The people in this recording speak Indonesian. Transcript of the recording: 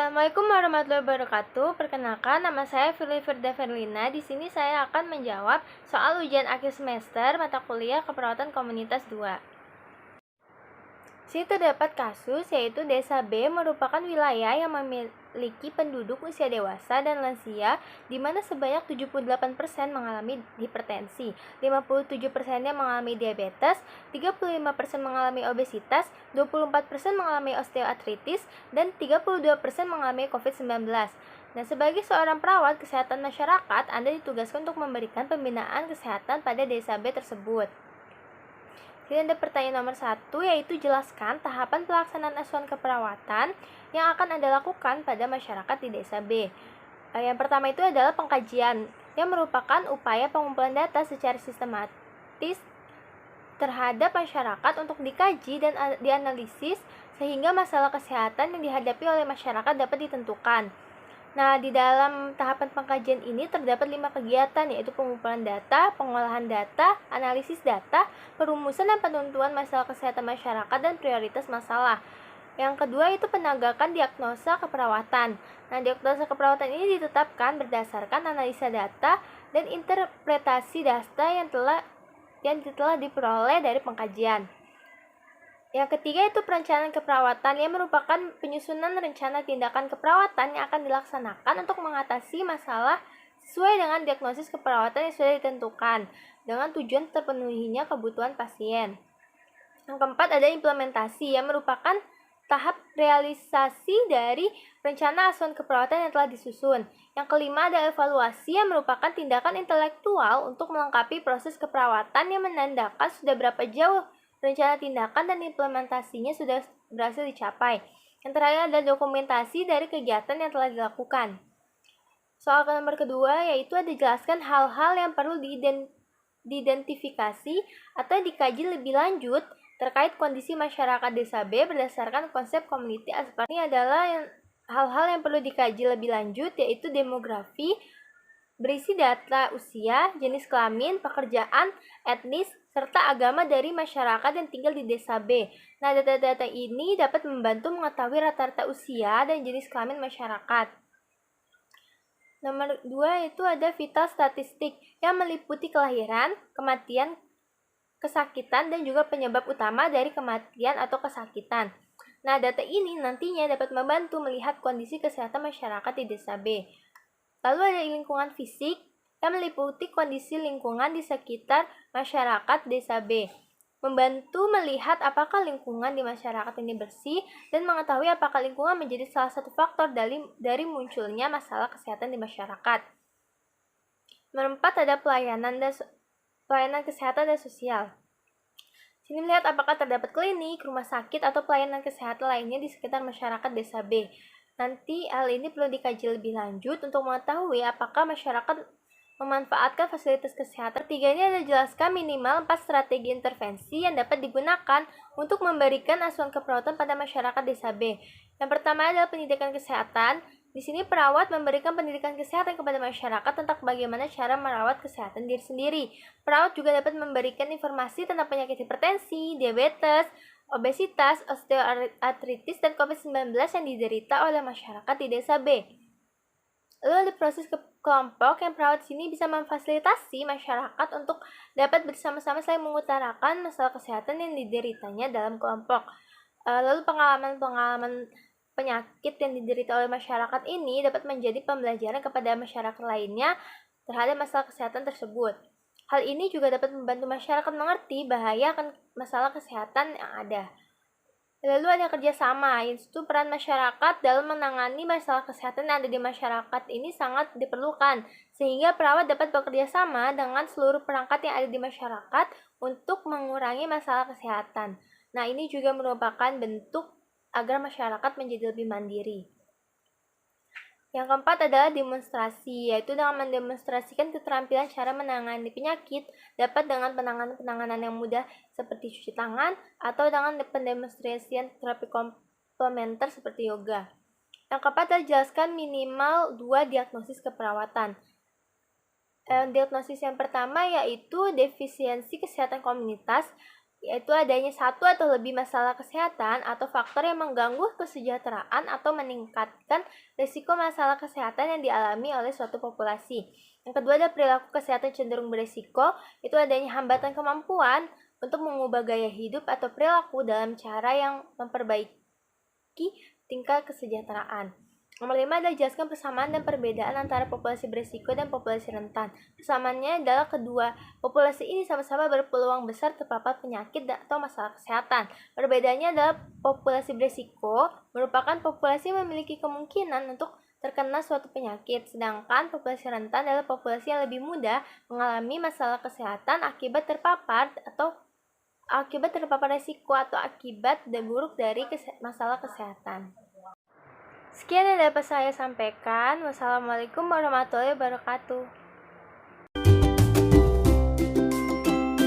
Assalamualaikum warahmatullahi wabarakatuh. Perkenalkan, nama saya Firly Firda Ferlina. Di sini saya akan menjawab soal ujian akhir semester mata kuliah Keperawatan Komunitas 2. Sini terdapat kasus yaitu Desa B merupakan wilayah yang memiliki penduduk usia dewasa dan lansia di mana sebanyak 78% mengalami hipertensi, 57%-nya mengalami diabetes, 35% mengalami obesitas, 24% mengalami osteoartritis, dan 32% mengalami COVID-19. Nah, sebagai seorang perawat kesehatan masyarakat, Anda ditugaskan untuk memberikan pembinaan kesehatan pada Desa B tersebut. Jadi ada pertanyaan nomor 1, yaitu jelaskan tahapan pelaksanaan asuhan keperawatan yang akan Anda lakukan pada masyarakat di Desa B. Yang pertama itu adalah pengkajian, yang merupakan upaya pengumpulan data secara sistematis terhadap masyarakat untuk dikaji dan dianalisis sehingga masalah kesehatan yang dihadapi oleh masyarakat dapat ditentukan. Nah, di dalam tahapan pengkajian ini terdapat 5 kegiatan, yaitu pengumpulan data, pengolahan data, analisis data, perumusan dan penentuan masalah kesehatan masyarakat, dan prioritas masalah. Yang kedua itu penegakan diagnosa keperawatan. Nah, diagnosa keperawatan ini ditetapkan berdasarkan analisa data dan interpretasi data yang telah diperoleh dari pengkajian. Yang ketiga itu perencanaan keperawatan, yang merupakan penyusunan rencana tindakan keperawatan yang akan dilaksanakan untuk mengatasi masalah sesuai dengan diagnosis keperawatan yang sudah ditentukan dengan tujuan terpenuhinya kebutuhan pasien. Yang keempat ada implementasi, yang merupakan tahap realisasi dari rencana asuhan keperawatan yang telah disusun. Yang kelima ada evaluasi, yang merupakan tindakan intelektual untuk melengkapi proses keperawatan yang menandakan sudah berapa jauh rencana tindakan dan implementasinya sudah berhasil dicapai. Yang terakhir ada dokumentasi dari kegiatan yang telah dilakukan. Soal nomor kedua yaitu ada jelaskan hal-hal yang perlu diidentifikasi atau dikaji lebih lanjut terkait kondisi masyarakat Desa B berdasarkan konsep community aspect. Ini adalah hal-hal yang perlu dikaji lebih lanjut, yaitu demografi, berisi data usia, jenis kelamin, pekerjaan, etnis, serta agama dari masyarakat yang tinggal di Desa B. Nah, data-data ini dapat membantu mengetahui rata-rata usia dan jenis kelamin masyarakat. Nomor 2 itu ada vital statistik, yang meliputi kelahiran, kematian, kesakitan, dan juga penyebab utama dari kematian atau kesakitan. Nah, data ini nantinya dapat membantu melihat kondisi kesehatan masyarakat di Desa B. Lalu ada lingkungan fisik, yang meliputi kondisi lingkungan di sekitar masyarakat Desa B, membantu melihat apakah lingkungan di masyarakat ini bersih dan mengetahui apakah lingkungan menjadi salah satu faktor dari munculnya masalah kesehatan di masyarakat. Nomor 4 ada pelayanan kesehatan dan sosial. Sini melihat apakah terdapat klinik, rumah sakit, atau pelayanan kesehatan lainnya di sekitar masyarakat Desa B. Nanti hal ini perlu dikaji lebih lanjut untuk mengetahui apakah masyarakat memanfaatkan fasilitas kesehatan. Ketiga ini ada jelaskan minimal 4 strategi intervensi yang dapat digunakan untuk memberikan asuhan keperawatan pada masyarakat Desa B. Yang pertama adalah pendidikan kesehatan. Di sini perawat memberikan pendidikan kesehatan kepada masyarakat tentang bagaimana cara merawat kesehatan diri sendiri. Perawat juga dapat memberikan informasi tentang penyakit hipertensi, diabetes, obesitas, osteoartritis, dan COVID-19 yang diderita oleh masyarakat di Desa B. Lalu ada proses kelompok, yang perawat sini bisa memfasilitasi masyarakat untuk dapat bersama-sama saling mengutarakan masalah kesehatan yang dideritanya dalam kelompok. Lalu pengalaman penyakit yang diderita oleh masyarakat ini dapat menjadi pembelajaran kepada masyarakat lainnya terhadap masalah kesehatan tersebut. Hal ini juga dapat membantu masyarakat mengerti bahaya akan masalah kesehatan yang ada. Lalu ada kerjasama, yaitu peran masyarakat dalam menangani masalah kesehatan yang ada di masyarakat ini sangat diperlukan, sehingga perawat dapat bekerja sama dengan seluruh perangkat yang ada di masyarakat untuk mengurangi masalah kesehatan. Nah, ini juga merupakan bentuk agar masyarakat menjadi lebih mandiri. Yang keempat adalah demonstrasi, yaitu dengan mendemonstrasikan keterampilan cara menangani penyakit dapat dengan penanganan yang mudah seperti cuci tangan atau dengan pendemonstrasian terapi komplementer seperti yoga. Yang keempat adalah jelaskan minimal 2 diagnosis keperawatan. Diagnosis yang pertama yaitu defisiensi kesehatan komunitas, yaitu adanya satu atau lebih masalah kesehatan atau faktor yang mengganggu kesejahteraan atau meningkatkan risiko masalah kesehatan yang dialami oleh suatu populasi. Yang kedua ada perilaku kesehatan cenderung berisiko, itu adanya hambatan kemampuan untuk mengubah gaya hidup atau perilaku dalam cara yang memperbaiki tingkat kesejahteraan. Nomor 5 adalah jelaskan persamaan dan perbedaan antara populasi berisiko dan populasi rentan. Persamaannya adalah kedua populasi ini sama-sama berpeluang besar terpapar penyakit atau masalah kesehatan. Perbedaannya adalah populasi berisiko merupakan populasi yang memiliki kemungkinan untuk terkena suatu penyakit, sedangkan populasi rentan adalah populasi yang lebih mudah mengalami masalah kesehatan akibat terpapar risiko atau akibat buruk dari masalah kesehatan. Sekian yang dapat saya sampaikan. Wassalamualaikum warahmatullahi wabarakatuh.